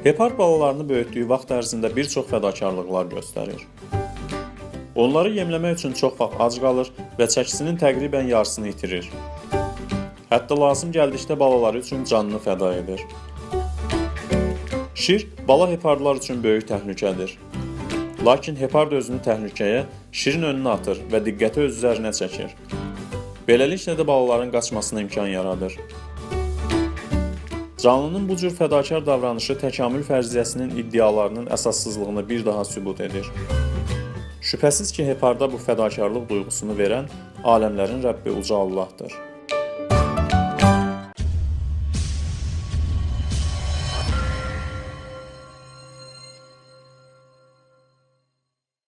Hepard balalarını böyütdüyü vaxt ərzində bir çox fədakarlıqlar göstərir. Onları yemləmək üçün çox vaxt ac qalır və çəkisinin təqribən yarısını itirir. Hətta lazım gəldikdə balaları üçün canını fəda edir. Şir, bala hepardlar üçün böyük təhlükədir. Lakin hepard özünü təhlükəyə, şirin önünə atır və diqqəti öz üzərinə çəkir. Beləliklə də balaların qaçmasına imkan yaradır. Canlının bu cür fədakar davranışı təkamül fərziyyəsinin iddialarının əsassızlığını bir daha sübut edir. Şübhəsiz ki, heparda bu fədakarlıq duyğusunu verən aləmlərin Rəbbi uca Allahdır.